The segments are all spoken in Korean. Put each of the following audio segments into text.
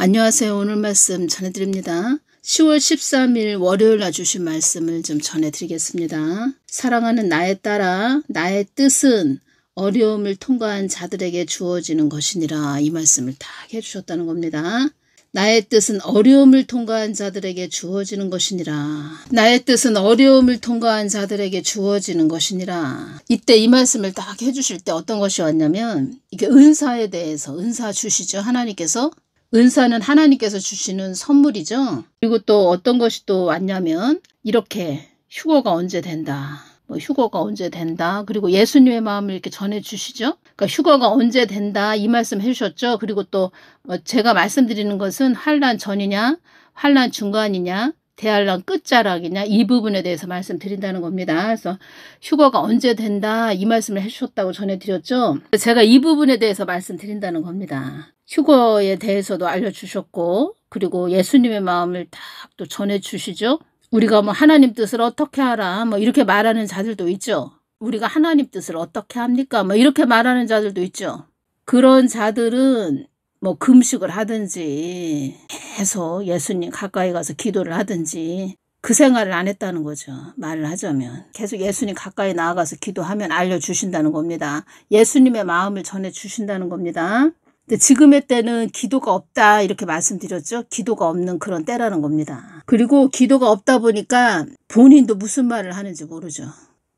안녕하세요. 오늘 말씀 전해드립니다. 10월 13일 월요일날 주신 말씀을 좀 전해드리겠습니다. 사랑하는 나의 딸아, 나의 뜻은 어려움을 통과한 자들에게 주어지는 것이니라. 이 말씀을 딱 해주셨다는 겁니다. 나의 뜻은 어려움을 통과한 자들에게 주어지는 것이니라. 나의 뜻은 어려움을 통과한 자들에게 주어지는 것이니라. 이때 이 말씀을 딱 해주실 때 어떤 것이 왔냐면, 이게 은사에 대해서, 은사 주시죠. 하나님께서. 은사는 하나님께서 주시는 선물이죠. 그리고 또 어떤 것이 또 왔냐면, 이렇게 휴거가 언제 된다. 휴거가 언제 된다. 그리고 예수님의 마음을 이렇게 전해주시죠. 그러니까 휴거가 언제 된다. 이 말씀 해주셨죠. 그리고 또 제가 말씀드리는 것은 환난 전이냐, 환난 중간이냐, 대환란 끝자락이냐, 이 부분에 대해서 말씀드린다는 겁니다. 그래서 휴거가 언제 된다. 이 말씀을 해주셨다고 전해드렸죠. 제가 이 부분에 대해서 말씀드린다는 겁니다. 휴거에 대해서도 알려주셨고, 그리고 예수님의 마음을 딱 또 전해주시죠. 우리가 하나님 뜻을 어떻게 하라 이렇게 말하는 자들도 있죠. 우리가 하나님 뜻을 어떻게 합니까? 이렇게 말하는 자들도 있죠. 그런 자들은 금식을 하든지 계속 예수님 가까이 가서 기도를 하든지 그 생활을 안 했다는 거죠. 말을 하자면 계속 예수님 가까이 나아가서 기도하면 알려주신다는 겁니다. 예수님의 마음을 전해주신다는 겁니다. 근데 지금의 때는 기도가 없다 이렇게 말씀드렸죠. 기도가 없는 그런 때라는 겁니다. 그리고 기도가 없다 보니까 본인도 무슨 말을 하는지 모르죠.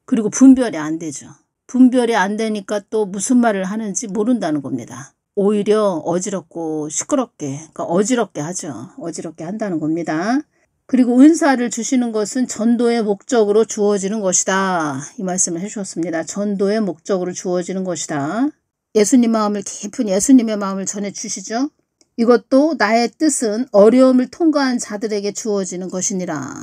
그리고 분별이 안 되죠. 분별이 안 되니까 또 무슨 말을 하는지 모른다는 겁니다. 오히려 어지럽고 시끄럽게, 그러니까 어지럽게 하죠. 어지럽게 한다는 겁니다. 그리고 은사를 주시는 것은 전도의 목적으로 주어지는 것이다. 이 말씀을 해주셨습니다. 전도의 목적으로 주어지는 것이다. 예수님 마음을 깊은 예수님의 마음을 전해주시죠. 이것도 나의 뜻은 어려움을 통과한 자들에게 주어지는 것이니라.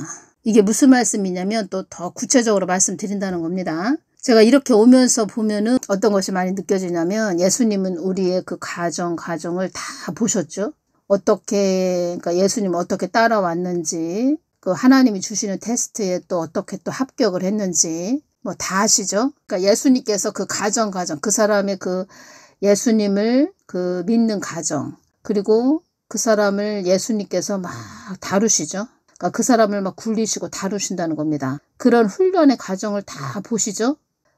이게 무슨 말씀이냐면 또 더 구체적으로 말씀드린다는 겁니다. 제가 이렇게 오면서 보면은 어떤 것이 많이 느껴지냐면 예수님은 우리의 그 가정을 다 보셨죠. 그러니까 예수님 어떻게 따라왔는지, 그 하나님이 주시는 테스트에 또 어떻게 또 합격을 했는지 다 아시죠? 그러니까 예수님께서 그 가정, 그 사람의 그 예수님을 그 믿는 가정, 그리고 그 사람을 예수님께서 막 다루시죠? 그러니까 그 사람을 막 굴리시고 다루신다는 겁니다. 그런 훈련의 과정을 다 보시죠?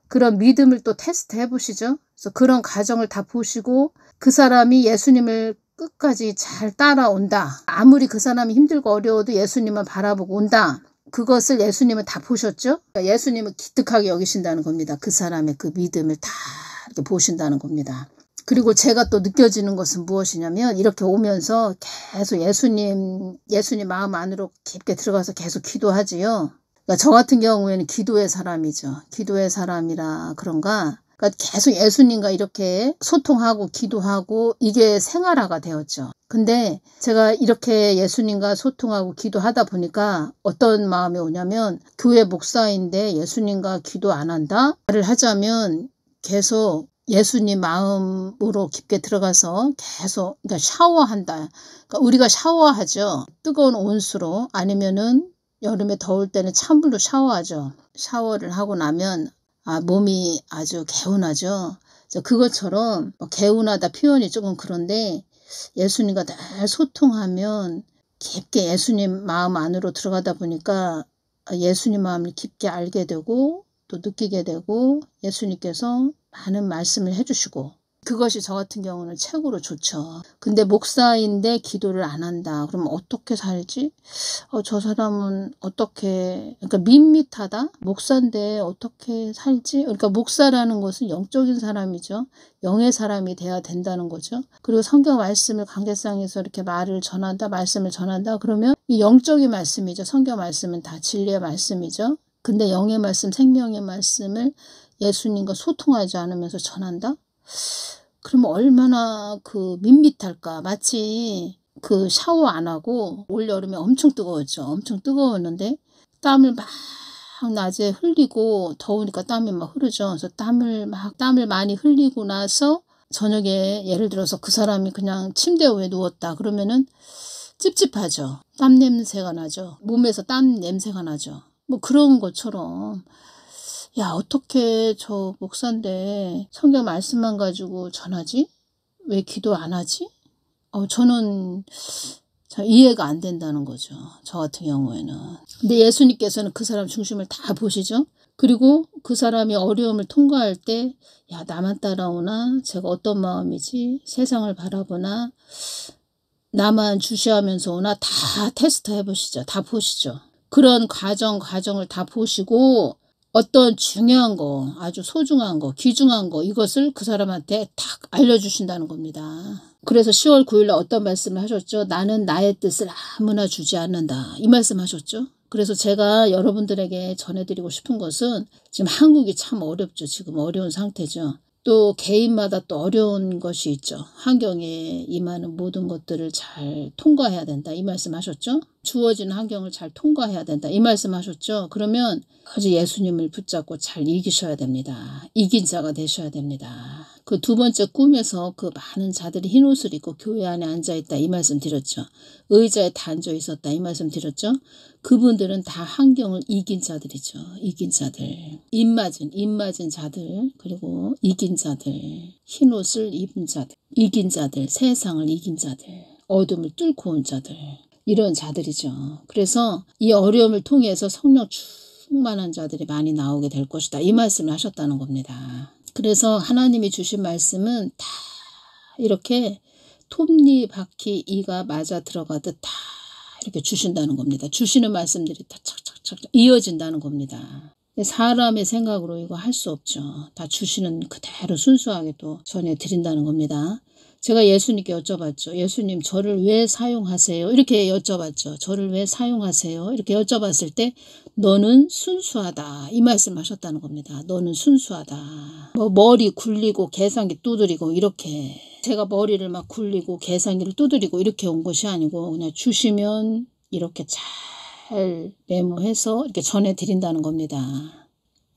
그런 믿음을 또 테스트 해보시죠? 그래서 그런 과정을 다 보시고 그 사람이 예수님을 끝까지 잘 따라온다. 아무리 그 사람이 힘들고 어려워도 예수님만 바라보고 온다. 그것을 예수님은 다 보셨죠? 그러니까 예수님은 기특하게 여기신다는 겁니다. 그 사람의 그 믿음을 다 이렇게 보신다는 겁니다. 그리고 제가 또 느껴지는 것은 무엇이냐면 이렇게 오면서 계속 예수님 마음 안으로 깊게 들어가서 계속 기도하지요. 그러니까 저 같은 경우에는 기도의 사람이죠. 기도의 사람이라 그런가? 그러니까 계속 예수님과 이렇게 소통하고 기도하고 이게 생활화가 되었죠. 근데 제가 이렇게 예수님과 소통하고 기도하다 보니까 어떤 마음이 오냐면 교회 목사인데 예수님과 기도 안 한다? 말을 하자면 계속 예수님 마음으로 깊게 들어가서 계속 그러니까 샤워한다. 그러니까 우리가 샤워하죠. 뜨거운 온수로 아니면은 여름에 더울 때는 찬물로 샤워하죠. 샤워를 하고 나면 몸이 아주 개운하죠. 그것처럼 개운하다 표현이 조금 그런데 예수님과 늘 소통하면 깊게 예수님 마음 안으로 들어가다 보니까 예수님 마음을 깊게 알게 되고 또 느끼게 되고 예수님께서 많은 말씀을 해주시고 그것이 저 같은 경우는 최고로 좋죠. 근데 목사인데 기도를 안 한다. 그럼 어떻게 살지? 저 사람은 어떻게, 그러니까 밋밋하다? 목사인데 어떻게 살지? 그러니까 목사라는 것은 영적인 사람이죠. 영의 사람이 돼야 된다는 거죠. 그리고 성경 말씀을 관계상에서 이렇게 말씀을 전한다. 그러면 이 영적인 말씀이죠. 성경 말씀은 다 진리의 말씀이죠. 근데 영의 말씀, 생명의 말씀을 예수님과 소통하지 않으면서 전한다? 그러면 얼마나 그 밋밋할까. 마치 그 샤워 안 하고 올여름에 엄청 뜨거웠죠. 엄청 뜨거웠는데 땀을 막 낮에 흘리고 더우니까 땀이 막 흐르죠. 그래서 땀을 많이 흘리고 나서 저녁에 예를 들어서 그 사람이 그냥 침대 위에 누웠다. 그러면은 찝찝하죠. 땀 냄새가 나죠. 몸에서 땀 냄새가 나죠. 그런 것처럼 야, 어떻게 저 목사인데 성경 말씀만 가지고 전하지? 왜 기도 안 하지? 저는 잘 이해가 안 된다는 거죠. 저 같은 경우에는. 근데 예수님께서는 그 사람 중심을 다 보시죠. 그리고 그 사람이 어려움을 통과할 때, 야, 나만 따라오나? 제가 어떤 마음이지? 세상을 바라보나? 나만 주시하면서 오나? 다 테스트 해보시죠. 다 보시죠. 그런 과정을 다 보시고 어떤 중요한 거, 아주 소중한 거, 귀중한 거, 이것을 그 사람한테 딱 알려주신다는 겁니다. 그래서 10월 9일날 어떤 말씀을 하셨죠? 나는 나의 뜻을 아무나 주지 않는다. 이 말씀 하셨죠? 그래서 제가 여러분들에게 전해드리고 싶은 것은 지금 한국이 참 어렵죠. 지금 어려운 상태죠. 또 개인마다 또 어려운 것이 있죠. 환경에 임하는 모든 것들을 잘 통과해야 된다. 이 말씀 하셨죠? 주어진 환경을 잘 통과해야 된다. 이 말씀 하셨죠? 그러면 아주 예수님을 붙잡고 잘 이기셔야 됩니다. 이긴 자가 되셔야 됩니다. 그 두 번째 꿈에서 그 많은 자들이 흰 옷을 입고 교회 안에 앉아있다. 이 말씀 드렸죠. 의자에 다 앉아 있었다. 이 말씀 드렸죠. 그분들은 다 환경을 이긴 자들이죠. 이긴 자들. 입맞은 자들. 그리고 이긴 자들. 흰 옷을 입은 자들. 이긴 자들. 세상을 이긴 자들. 어둠을 뚫고 온 자들. 이런 자들이죠. 그래서 이 어려움을 통해서 성령 충만한 자들이 많이 나오게 될 것이다. 이 말씀을 하셨다는 겁니다. 그래서 하나님이 주신 말씀은 다 이렇게 톱니바퀴 이가 맞아 들어가듯 다 이렇게 주신다는 겁니다. 주시는 말씀들이 다 착착착 이어진다는 겁니다. 사람의 생각으로 이거 할 수 없죠. 다 주시는 그대로 순수하게 또 전해드린다는 겁니다. 제가 예수님께 여쭤봤죠. 예수님 저를 왜 사용하세요? 이렇게 여쭤봤죠. 저를 왜 사용하세요? 이렇게 여쭤봤을 때 너는 순수하다. 이 말씀 하셨다는 겁니다. 너는 순수하다. 뭐 머리 굴리고 계산기 두드리고 이렇게 제가 머리를 막 굴리고 계산기를 두드리고 이렇게 온 것이 아니고 그냥 주시면 이렇게 잘 메모해서 이렇게 전해드린다는 겁니다.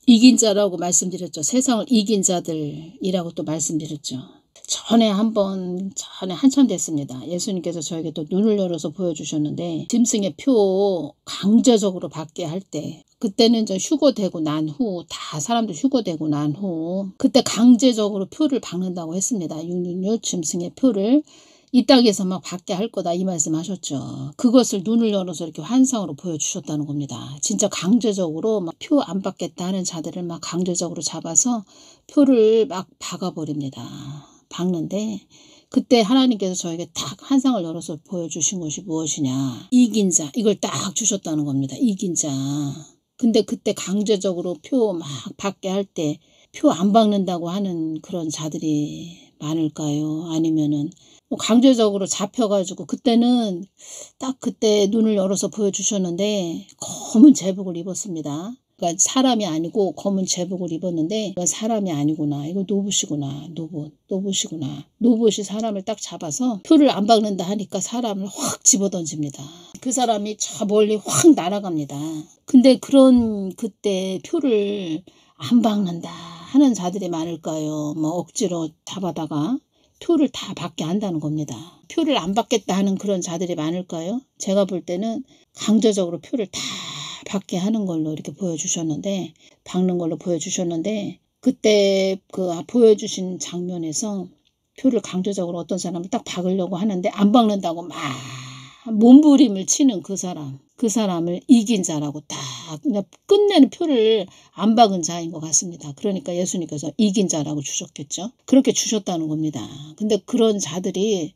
이긴 자라고 말씀드렸죠. 세상을 이긴 자들이라고 또 말씀드렸죠. 전에 한참 됐습니다. 예수님께서 저에게 또 눈을 열어서 보여주셨는데 짐승의 표 강제적으로 받게 할 때 그때는 저 휴거되고 난 후 다 사람들 휴거되고 난 후 그때 강제적으로 표를 박는다고 했습니다. 666 짐승의 표를 이 땅에서 막 받게 할 거다 이 말씀하셨죠. 그것을 눈을 열어서 이렇게 환상으로 보여주셨다는 겁니다. 진짜 강제적으로 막 표 안 받겠다 하는 자들을 막 강제적으로 잡아서 표를 막 박아버립니다. 박는데 그때 하나님께서 저에게 딱 환상을 열어서 보여주신 것이 무엇이냐. 이긴 자 이걸 딱 주셨다는 겁니다. 이긴 자. 근데 그때 강제적으로 표 막 받게 할 때 표 안 박는다고 하는 그런 자들이 많을까요? 아니면은 뭐 강제적으로 잡혀가지고 그때는 딱 그때 눈을 열어서 보여주셨는데 검은 제복을 입었습니다. 그러니까 사람이 아니고 검은 제복을 입었는데 이건 사람이 아니구나. 이거 노봇이구나. 노봇이구나. 노봇이 사람을 딱 잡아서 표를 안 박는다 하니까 사람을 확 집어던집니다. 그 사람이 저 멀리 확 날아갑니다. 근데 그런 그때 표를 안 박는다 하는 자들이 많을까요? 뭐 억지로 잡아다가 표를 다 받게 한다는 겁니다. 표를 안 받겠다 하는 그런 자들이 많을까요? 제가 볼 때는 강제적으로 표를 다 받게 하는 걸로 이렇게 보여주셨는데 박는 걸로 보여주셨는데 그때 그 보여주신 장면에서 표를 강제적으로 어떤 사람을 딱 박으려고 하는데 안 박는다고 막 몸부림을 치는 그 사람을 이긴 자라고 딱 그냥 끝내는 표를 안 박은 자인 것 같습니다. 그러니까 예수님께서 이긴 자라고 주셨겠죠. 그렇게 주셨다는 겁니다. 근데 그런 자들이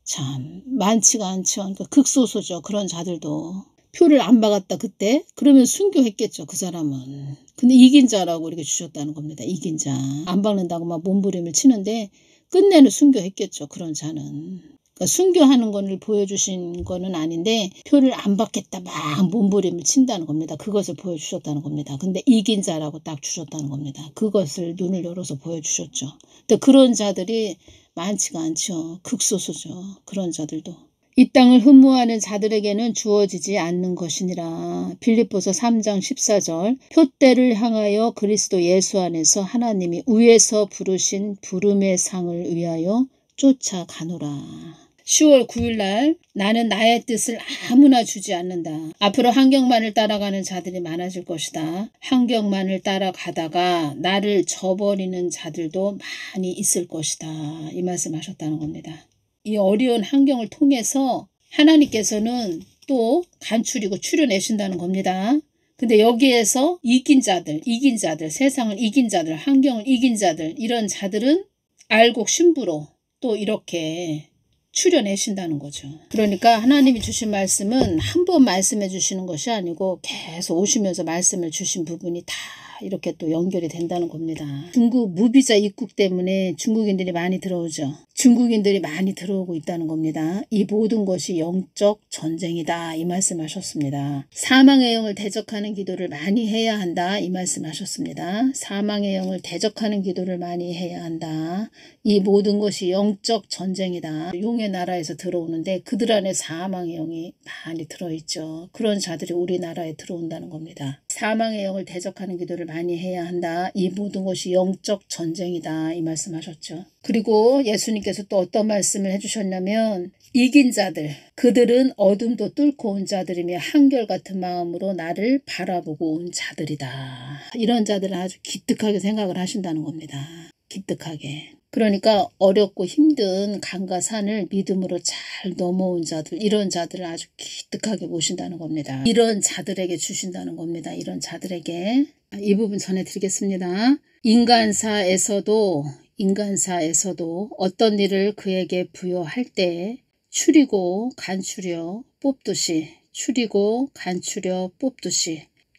참 많지가 않죠. 그러니까 극소수죠. 그런 자들도. 표를 안 박았다 그때 그러면 순교했겠죠. 그 사람은. 근데 이긴 자라고 이렇게 주셨다는 겁니다. 이긴 자. 안 박는다고 막 몸부림을 치는데 끝내는 순교했겠죠. 그런 자는. 그러니까 순교하는 것을 보여주신 거는 아닌데 표를 안 받겠다 막 몸부림을 친다는 겁니다. 그것을 보여주셨다는 겁니다. 근데 이긴 자라고 딱 주셨다는 겁니다. 그것을 눈을 열어서 보여주셨죠. 근데 그런 자들이 많지가 않죠. 극소수죠. 그런 자들도. 이 땅을 흠모하는 자들에게는 주어지지 않는 것이니라. 빌립보서 3장 14절 표대를 향하여 그리스도 예수 안에서 하나님이 위에서 부르신 부름의 상을 위하여 쫓아가노라. 10월 9일 날 나는 나의 뜻을 아무나 주지 않는다. 앞으로 환경만을 따라가는 자들이 많아질 것이다. 환경만을 따라가다가 나를 저버리는 자들도 많이 있을 것이다. 이 말씀 하셨다는 겁니다. 이 어려운 환경을 통해서 하나님께서는 또 간추리고 추려내신다는 겁니다. 근데 여기에서 이긴 자들, 세상을 이긴 자들, 환경을 이긴 자들, 이런 자들은 알곡 신부로 또 이렇게 추려내신다는 거죠. 그러니까 하나님이 주신 말씀은 한 번 말씀해 주시는 것이 아니고 계속 오시면서 말씀을 주신 부분이 다 이렇게 또 연결이 된다는 겁니다. 중국 무비자 입국 때문에 중국인들이 많이 들어오죠. 중국인들이 많이 들어오고 있다는 겁니다. 이 모든 것이 영적 전쟁이다, 이 말씀하셨습니다. 사망의 영을 대적하는 기도를 많이 해야 한다, 이 말씀하셨습니다. 사망의 영을 대적하는 기도를 많이 해야 한다. 이 모든 것이 영적 전쟁이다. 용의 나라에서 들어오는데 그들 안에 사망의 영이 많이 들어있죠. 그런 자들이 우리나라에 들어온다는 겁니다. 사망의 영을 대적하는 기도를 많이 해야 한다. 이 모든 것이 영적 전쟁이다, 이 말씀하셨죠. 그리고 예수님께서 또 어떤 말씀을 해주셨냐면 이긴 자들, 그들은 어둠도 뚫고 온 자들이며 한결같은 마음으로 나를 바라보고 온 자들이다. 이런 자들은 아주 기특하게 생각을 하신다는 겁니다. 기특하게. 그러니까 어렵고 힘든 강과 산을 믿음으로 잘 넘어온 자들, 이런 자들을 아주 기특하게 보신다는 겁니다. 이런 자들에게 주신다는 겁니다. 이런 자들에게. 이 부분 전해드리겠습니다. 인간사에서도 어떤 일을 그에게 부여할 때 추리고 간추려 뽑듯이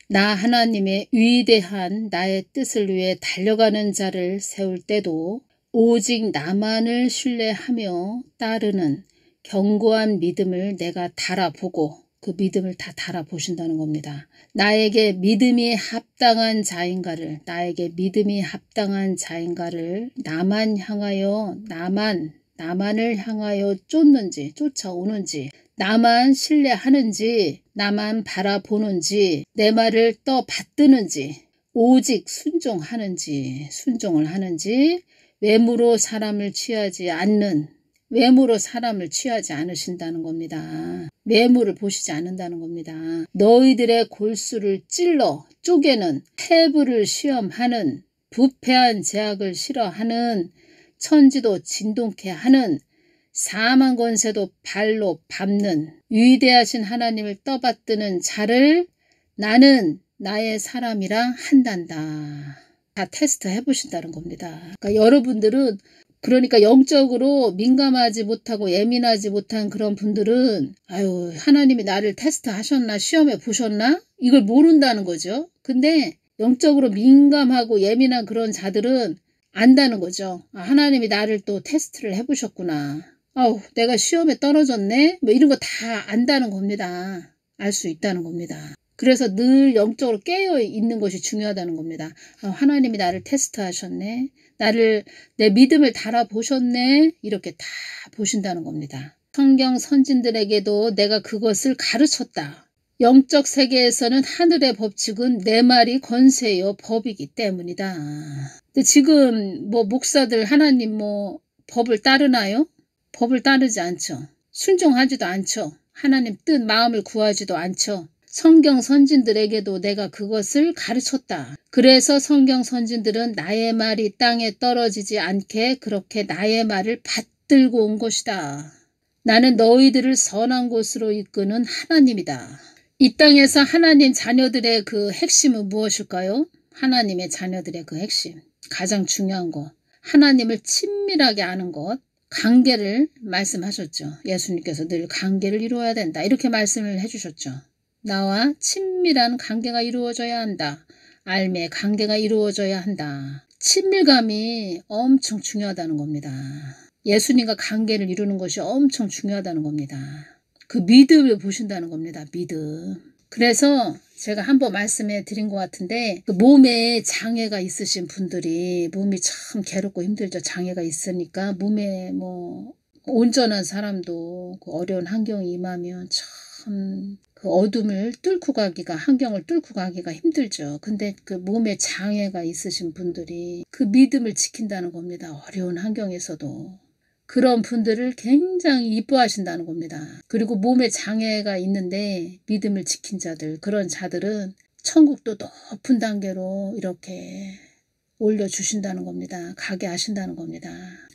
나 하나님의 위대한 나의 뜻을 위해 달려가는 자를 세울 때도 오직 나만을 신뢰하며 따르는 견고한 믿음을 내가 달아보고 그 믿음을 다 달아보신다는 겁니다. 나에게 믿음이 합당한 자인가를 나만을 향하여 쫓아오는지, 나만 신뢰하는지, 나만 바라보는지, 내 말을 떠받드는지, 오직 순종을 하는지, 외모로 사람을 취하지 않으신다는 겁니다. 외모를 보시지 않는다는 겁니다. 너희들의 골수를 찔러 쪼개는, 해부를 시험하는, 부패한 제약을 싫어하는, 천지도 진동케 하는, 사망 권세도 발로 밟는 위대하신 하나님을 떠받드는 자를 나는 나의 사람이라 한단다. 다 테스트 해보신다는 겁니다. 그러니까 여러분들은 영적으로 민감하지 못하고 예민하지 못한 그런 분들은 하나님이 나를 테스트 하셨나, 시험해 보셨나, 이걸 모른다는 거죠. 근데 영적으로 민감하고 예민한 그런 자들은 안다는 거죠. 하나님이 나를 또 테스트를 해보셨구나. 내가 시험에 떨어졌네, 이런 거 다 안다는 겁니다. 알 수 있다는 겁니다. 그래서 늘 영적으로 깨어 있는 것이 중요하다는 겁니다. 하나님이 나를 테스트하셨네, 내 믿음을 달아보셨네, 이렇게 다 보신다는 겁니다. 성경 선진들에게도 내가 그것을 가르쳤다. 영적 세계에서는 하늘의 법칙은 내 말이 권세요 법이기 때문이다. 근데 지금 목사들 하나님 법을 따르나요? 법을 따르지 않죠. 순종하지도 않죠. 하나님 뜻 마음을 구하지도 않죠. 성경 선진들에게도 내가 그것을 가르쳤다. 그래서 성경 선진들은 나의 말이 땅에 떨어지지 않게 그렇게 나의 말을 받들고 온 것이다. 나는 너희들을 선한 곳으로 이끄는 하나님이다. 이 땅에서 하나님 자녀들의 그 핵심은 무엇일까요? 하나님의 자녀들의 그 핵심, 가장 중요한 것, 하나님을 친밀하게 아는 것, 관계를 말씀하셨죠. 예수님께서 늘 관계를 이루어야 된다, 이렇게 말씀을 해주셨죠. 나와 친밀한 관계가 이루어져야 한다. 알매 관계가 이루어져야 한다. 친밀감이 엄청 중요하다는 겁니다. 예수님과 관계를 이루는 것이 엄청 중요하다는 겁니다. 그 믿음을 보신다는 겁니다. 믿음. 그래서 제가 한번 말씀해 드린 것 같은데, 그 몸에 장애가 있으신 분들이 몸이 참 괴롭고 힘들죠. 장애가 있으니까 몸에 온전한 사람도 그 어려운 환경이 임하면 참 그 어둠을 뚫고 가기가, 환경을 뚫고 가기가 힘들죠. 근데 그 몸에 장애가 있으신 분들이 그 믿음을 지킨다는 겁니다. 어려운 환경에서도. 그런 분들을 굉장히 이뻐하신다는 겁니다. 그리고 몸에 장애가 있는데 믿음을 지킨 자들, 그런 자들은 천국도 높은 단계로 이렇게 올려주신다는 겁니다. 가게 하신다는 겁니다.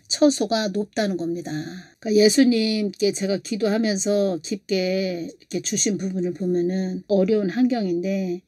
처소가 높다는 겁니다. 그러니까 예수님께 제가 기도하면서 깊게 이렇게 주신 부분을 보면은 어려운 환경인데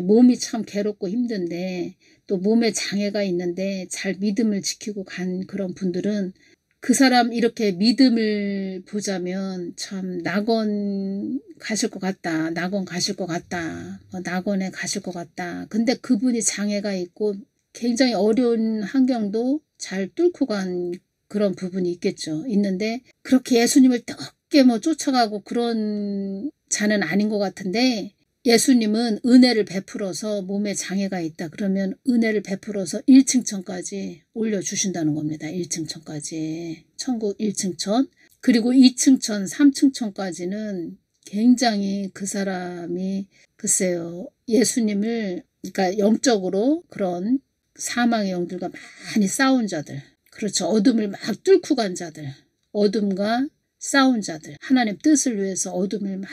몸이 참 괴롭고 힘든데 또 몸에 장애가 있는데 잘 믿음을 지키고 간 그런 분들은 그 사람 이렇게 믿음을 보자면 참 낙원 가실 것 같다. 낙원 가실 것 같다. 낙원에 가실 것 같다. 근데 그분이 장애가 있고 굉장히 어려운 환경도 잘 뚫고 간 그런 부분이 있겠죠. 있는데 그렇게 예수님을 뜨겁게 쫓아가고 그런 자는 아닌 것 같은데 예수님은 은혜를 베풀어서 몸에 장애가 있다. 그러면 은혜를 베풀어서 1층천까지 올려주신다는 겁니다. 1층천까지. 천국 1층천. 그리고 2층천, 3층천까지는 굉장히 그 사람이 글쎄요. 예수님을 그러니까 영적으로 그런 사망의 영들과 많이 싸운 자들. 그렇죠. 어둠을 막 뚫고 간 자들. 어둠과 싸운 자들. 하나님 뜻을 위해서 어둠을 막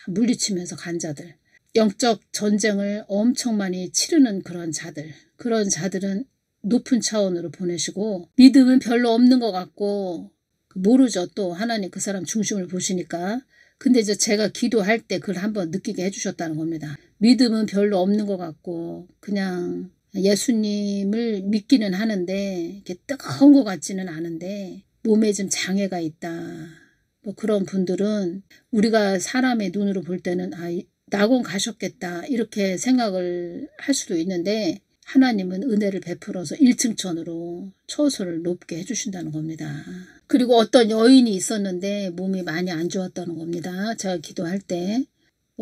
물리치면서 간 자들. 영적 전쟁을 엄청 많이 치르는 그런 자들은 높은 차원으로 보내시고 믿음은 별로 없는 것 같고 모르죠. 또 하나님 그 사람 중심을 보시니까. 근데 이제 제가 기도할 때 그걸 한번 느끼게 해주셨다는 겁니다. 믿음은 별로 없는 것 같고 그냥 예수님을 믿기는 하는데 이렇게 뜨거운 것 같지는 않은데 몸에 좀 장애가 있다. 뭐 그런 분들은 우리가 사람의 눈으로 볼 때는 낙원 가셨겠다 이렇게 생각을 할 수도 있는데 하나님은 은혜를 베풀어서 1층천으로 처소를 높게 해주신다는 겁니다. 그리고 어떤 여인이 있었는데 몸이 많이 안 좋았다는 겁니다. 제가 기도할 때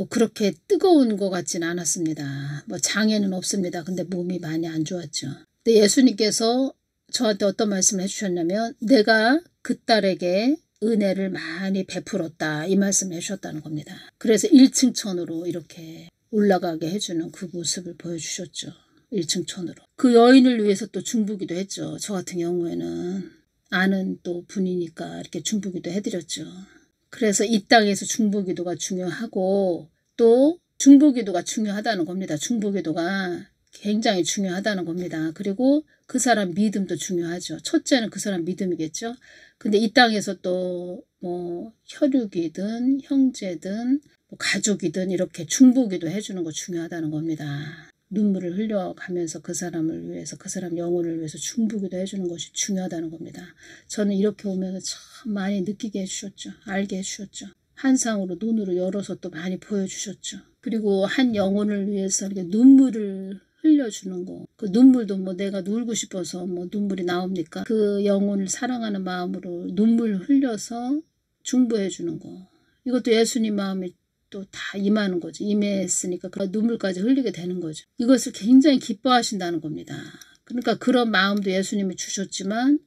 그렇게 뜨거운 것 같진 않았습니다. 장애는 없습니다. 근데 몸이 많이 안 좋았죠. 근데 예수님께서 저한테 어떤 말씀을 해주셨냐면 내가 그 딸에게 은혜를 많이 베풀었다 이 말씀을 해주셨다는 겁니다. 그래서 1층천으로 이렇게 올라가게 해주는 그 모습을 보여주셨죠. 1층천으로. 그 여인을 위해서 또 중보기도 했죠. 저 같은 경우에는 아는 또 분이니까 이렇게 중보기도 해드렸죠. 그래서 이 땅에서 중보기도가 중요하고 또 중보기도가 중요하다는 겁니다. 중보기도가 굉장히 중요하다는 겁니다. 그리고 그 사람 믿음도 중요하죠. 첫째는 그 사람 믿음이겠죠. 근데 이 땅에서 또 혈육이든 형제든 가족이든 이렇게 중보기도 해주는 거 중요하다는 겁니다. 눈물을 흘려가면서 그 사람을 위해서 그 사람 영혼을 위해서 중보기도 해주는 것이 중요하다는 겁니다. 저는 이렇게 오면서 참 많이 느끼게 해주셨죠. 알게 해주셨죠. 한상으로 눈으로 열어서 또 많이 보여주셨죠. 그리고 한 영혼을 위해서 이렇게 눈물을 흘려주는 거. 그 눈물도 내가 울고 싶어서 눈물이 나옵니까? 그 영혼을 사랑하는 마음으로 눈물 흘려서 중보해 주는 거. 이것도 예수님 마음이 또 다 임하는 거죠. 임했으니까 그 눈물까지 흘리게 되는 거죠. 이것을 굉장히 기뻐하신다는 겁니다. 그러니까 그런 마음도 예수님이 주셨지만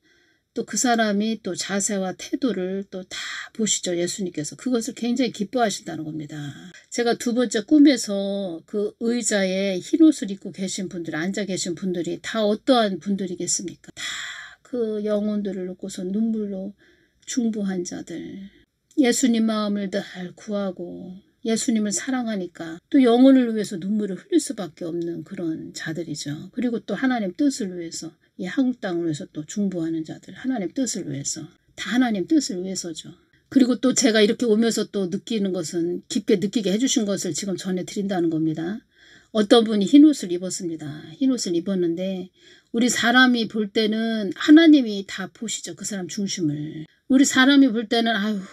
또 그 사람이 또 자세와 태도를 또 다 보시죠. 예수님께서. 그것을 굉장히 기뻐하신다는 겁니다. 제가 두 번째 꿈에서 그 의자에 흰 옷을 입고 계신 분들, 앉아 계신 분들이 다 어떠한 분들이겠습니까? 다 그 영혼들을 놓고서 눈물로 중보한 자들. 예수님 마음을 늘 구하고 예수님을 사랑하니까 또 영혼을 위해서 눈물을 흘릴 수밖에 없는 그런 자들이죠. 그리고 또 하나님 뜻을 위해서 이 한국 땅을 위해서 또 중보하는 자들, 하나님 뜻을 위해서, 다 하나님 뜻을 위해서죠. 그리고 또 제가 이렇게 오면서 또 느끼는 것은 깊게 느끼게 해주신 것을 지금 전해드린다는 겁니다. 어떤 분이 흰옷을 입었습니다. 흰옷을 입었는데 우리 사람이 볼 때는 하나님이 다 보시죠. 그 사람 중심을. 우리 사람이 볼 때는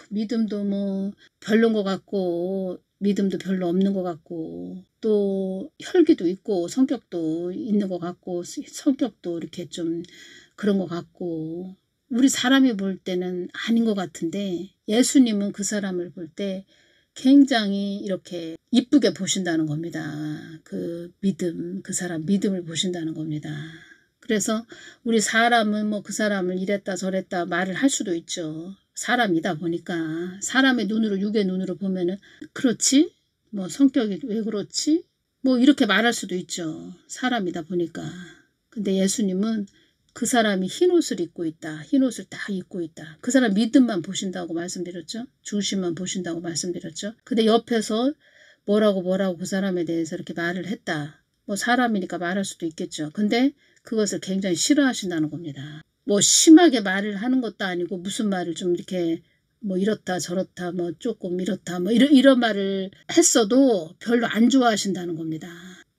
믿음도 별론 것 같고 믿음도 별로 없는 것 같고 또 혈기도 있고 성격도 있는 것 같고 성격도 이렇게 좀 그런 것 같고 우리 사람이 볼 때는 아닌 것 같은데 예수님은 그 사람을 볼 때 굉장히 이렇게 이쁘게 보신다는 겁니다. 그 믿음, 그 사람 믿음을 보신다는 겁니다. 그래서 우리 사람은 그 사람을 이랬다 저랬다 말을 할 수도 있죠. 사람이다 보니까 사람의 눈으로 육의 눈으로 보면은 그렇지? 성격이 왜 그렇지? 이렇게 말할 수도 있죠. 사람이다 보니까. 근데 예수님은 그 사람이 흰옷을 입고 있다. 흰옷을 딱 입고 있다. 그 사람 믿음만 보신다고 말씀드렸죠. 중심만 보신다고 말씀드렸죠. 근데 옆에서 뭐라고 그 사람에 대해서 이렇게 말을 했다. 사람이니까 말할 수도 있겠죠. 근데 그것을 굉장히 싫어하신다는 겁니다. 뭐 심하게 말을 하는 것도 아니고 무슨 말을 좀 이렇게 뭐 이렇다 저렇다 뭐 조금 이렇다 뭐 이런 말을 했어도 별로 안 좋아하신다는 겁니다.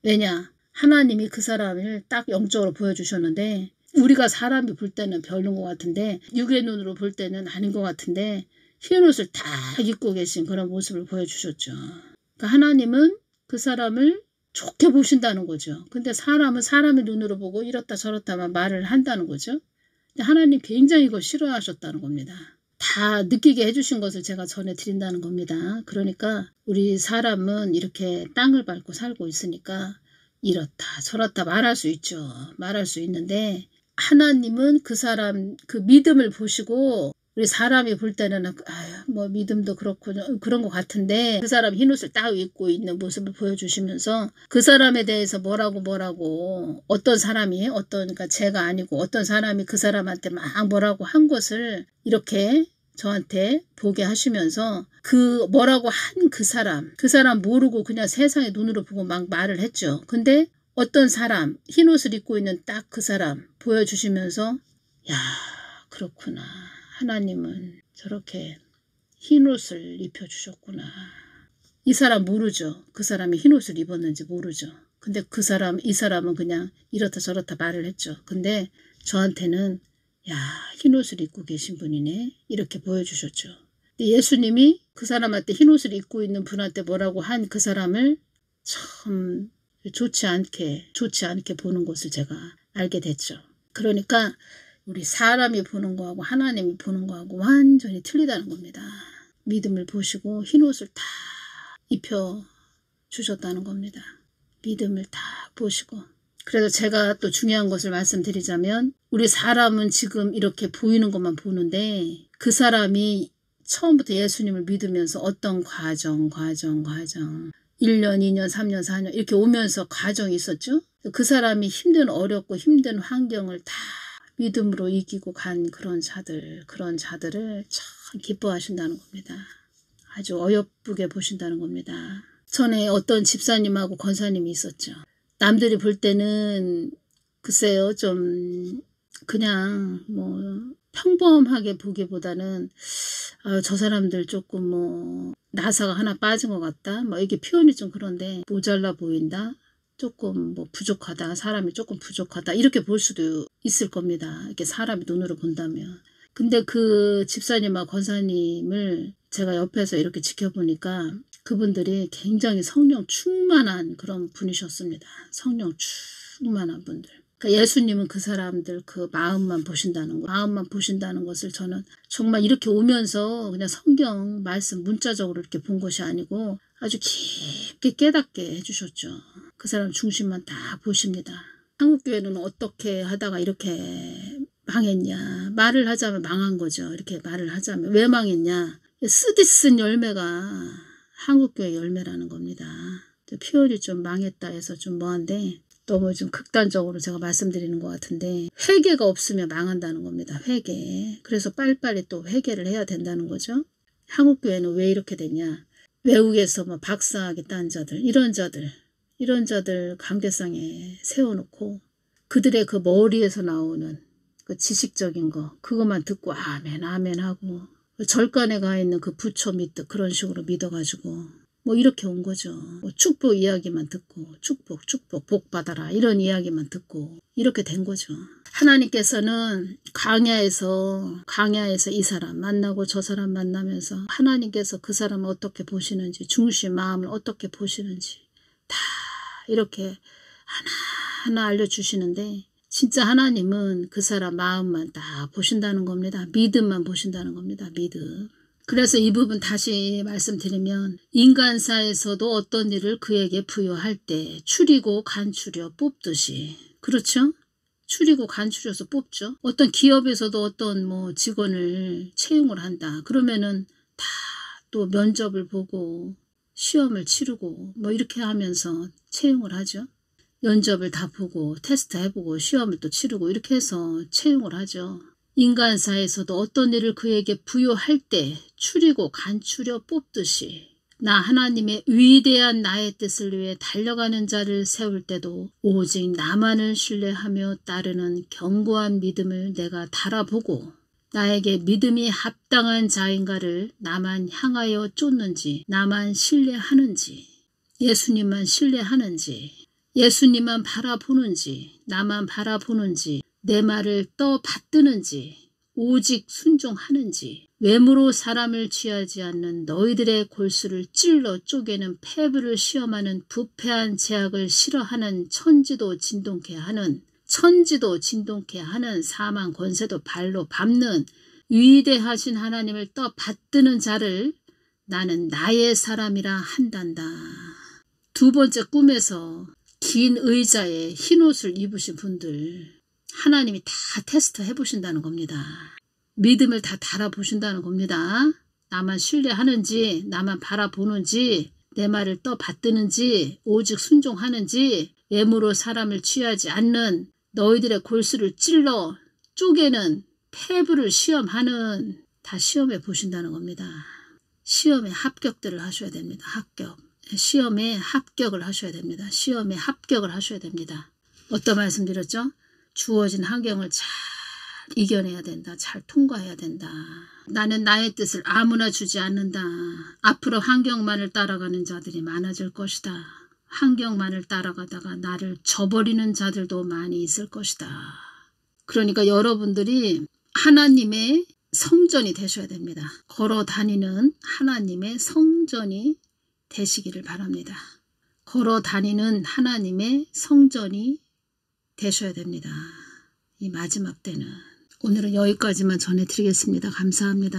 왜냐? 하나님이 그 사람을 딱 영적으로 보여주셨는데 우리가 사람이 볼 때는 별론 것 같은데 육의 눈으로 볼 때는 아닌 것 같은데 흰 옷을 다 입고 계신 그런 모습을 보여주셨죠. 그러니까 하나님은 그 사람을 좋게 보신다는 거죠. 근데 사람은 사람의 눈으로 보고 이렇다 저렇다만 말을 한다는 거죠. 근데 하나님 굉장히 이걸 싫어하셨다는 겁니다. 다 느끼게 해주신 것을 제가 전해드린다는 겁니다. 그러니까 우리 사람은 이렇게 땅을 밟고 살고 있으니까 이렇다 저렇다 말할 수 있죠. 말할 수 있는데 하나님은 그 사람 그 믿음을 보시고 우리 사람이 볼 때는 뭐 믿음도 그렇고 그런 것 같은데 그 사람 흰옷을 딱 입고 있는 모습을 보여주시면서 그 사람에 대해서 뭐라고 어떤 사람이 그러니까 제가 아니고 어떤 사람이 그 사람한테 막 뭐라고 한 것을 이렇게 저한테 보게 하시면서 그 뭐라고 한 그 사람 모르고 그냥 세상의 눈으로 보고 막 말을 했죠. 근데 어떤 사람 흰옷을 입고 있는 딱 그 사람 보여주시면서 야 그렇구나. 하나님은 저렇게 흰옷을 입혀주셨구나. 이 사람 모르죠. 그 사람이 흰옷을 입었는지 모르죠. 근데 이 사람은 그냥 이렇다 저렇다 말을 했죠. 근데 저한테는 야 흰옷을 입고 계신 분이네 이렇게 보여주셨죠. 근데 예수님이 그 사람한테 흰옷을 입고 있는 분한테 뭐라고 한 그 사람을 참 좋지 않게 보는 것을 제가 알게 됐죠. 그러니까 우리 사람이 보는 거하고 하나님이 보는 거하고 완전히 틀리다는 겁니다. 믿음을 보시고 흰옷을 다 입혀주셨다는 겁니다. 믿음을 다 보시고. 그래서 제가 또 중요한 것을 말씀드리자면 우리 사람은 지금 이렇게 보이는 것만 보는데 그 사람이 처음부터 예수님을 믿으면서 어떤 과정 1년, 2년, 3년, 4년 이렇게 오면서 과정이 있었죠. 그 사람이 어렵고 힘든 환경을 다 믿음으로 이기고 간 그런 자들을 참 기뻐하신다는 겁니다. 아주 어여쁘게 보신다는 겁니다. 전에 어떤 집사님하고 권사님이 있었죠. 남들이 볼 때는 글쎄요 좀 그냥 뭐 평범하게 보기보다는 저 사람들 조금 뭐 나사가 하나 빠진 것 같다 뭐 이게 표현이 좀 그런데 모자라 보인다 조금 뭐 부족하다 사람이 조금 부족하다 이렇게 볼 수도 있을 겁니다. 이렇게 사람이 눈으로 본다면. 근데 그 집사님과 권사님을 제가 옆에서 이렇게 지켜보니까 그분들이 굉장히 성령 충만한 그런 분이셨습니다. 성령 충만한 분들. 그러니까 예수님은 그 사람들 그 마음만 보신다는 것을 저는 정말 이렇게 오면서 그냥 성경 말씀 문자적으로 이렇게 본 것이 아니고 아주 깊게 깨닫게 해주셨죠. 그 사람 중심만 다 보십니다. 한국교회는 어떻게 하다가 이렇게 망했냐. 말을 하자면 망한 거죠. 이렇게 말을 하자면. 왜 망했냐. 쓰디 쓴 열매가 한국교회 열매라는 겁니다. 표현이 좀 망했다 해서 좀 뭐한데 너무 좀 극단적으로 제가 말씀드리는 것 같은데 회개가 없으면 망한다는 겁니다. 회개. 그래서 빨리빨리 또 회개를 해야 된다는 거죠. 한국교회는 왜 이렇게 됐냐. 외국에서 뭐 박사학위 딴 자들 이런 자들 강대상에 세워놓고 그들의 그 머리에서 나오는 그 지식적인 거 그것만 듣고 아멘 아멘 하고 절간에 가 있는 그 부처 믿듯 그런 식으로 믿어가지고 뭐 이렇게 온 거죠. 뭐 축복 이야기만 듣고 축복 복 받아라 이런 이야기만 듣고 이렇게 된 거죠. 하나님께서는 광야에서 이 사람 만나고 저 사람 만나면서 하나님께서 그 사람을 어떻게 보시는지 중심 마음을 어떻게 보시는지 다 이렇게 하나하나 알려주시는데 진짜 하나님은 그 사람 마음만 다 보신다는 겁니다. 믿음만 보신다는 겁니다. 믿음. 그래서 이 부분 다시 말씀드리면 인간사에서도 어떤 일을 그에게 부여할 때 추리고 간추려 뽑듯이 그렇죠? 추리고 간추려서 뽑죠. 어떤 기업에서도 어떤 뭐 직원을 채용을 한다. 그러면은 다 또 면접을 보고 시험을 치르고 뭐 이렇게 하면서 채용을 하죠. 면접을 다 보고 테스트 해보고 시험을 또 치르고 이렇게 해서 채용을 하죠. 인간사에서도 어떤 일을 그에게 부여할 때 추리고 간추려 뽑듯이 나 하나님의 위대한 나의 뜻을 위해 달려가는 자를 세울 때도 오직 나만을 신뢰하며 따르는 견고한 믿음을 내가 달아보고 나에게 믿음이 합당한 자인가를 나만 향하여 쫓는지, 나만 신뢰하는지, 예수님만 신뢰하는지, 예수님만 바라보는지, 나만 바라보는지, 내 말을 떠받드는지, 오직 순종하는지, 외모로 사람을 취하지 않는 너희들의 골수를 찔러 쪼개는 패부를 시험하는 부패한 제약을 싫어하는 천지도 진동케 하는 사망 권세도 발로 밟는 위대하신 하나님을 떠받드는 자를 나는 나의 사람이라 한단다. 두 번째 꿈에서 긴 의자에 흰 옷을 입으신 분들 하나님이 다 테스트 해보신다는 겁니다. 믿음을 다 달아보신다는 겁니다. 나만 신뢰하는지, 나만 바라보는지, 내 말을 떠받드는지, 오직 순종하는지, 외모로 사람을 취하지 않는 너희들의 골수를 찔러 쪼개는 패부를 시험하는, 다 시험해 보신다는 겁니다. 시험에 합격들을 하셔야 됩니다. 시험에 합격을 하셔야 됩니다. 시험에 합격을 하셔야 됩니다. 어떤 말씀 드렸죠? 주어진 환경을 잘 이겨내야 된다. 잘 통과해야 된다. 나는 나의 뜻을 아무나 주지 않는다. 앞으로 환경만을 따라가는 자들이 많아질 것이다. 환경만을 따라가다가 나를 저버리는 자들도 많이 있을 것이다. 그러니까 여러분들이 하나님의 성전이 되셔야 됩니다. 걸어 다니는 하나님의 성전이 되시기를 바랍니다. 걸어 다니는 하나님의 성전이 되셔야 됩니다. 이 마지막 때는. 오늘은 여기까지만 전해드리겠습니다. 감사합니다.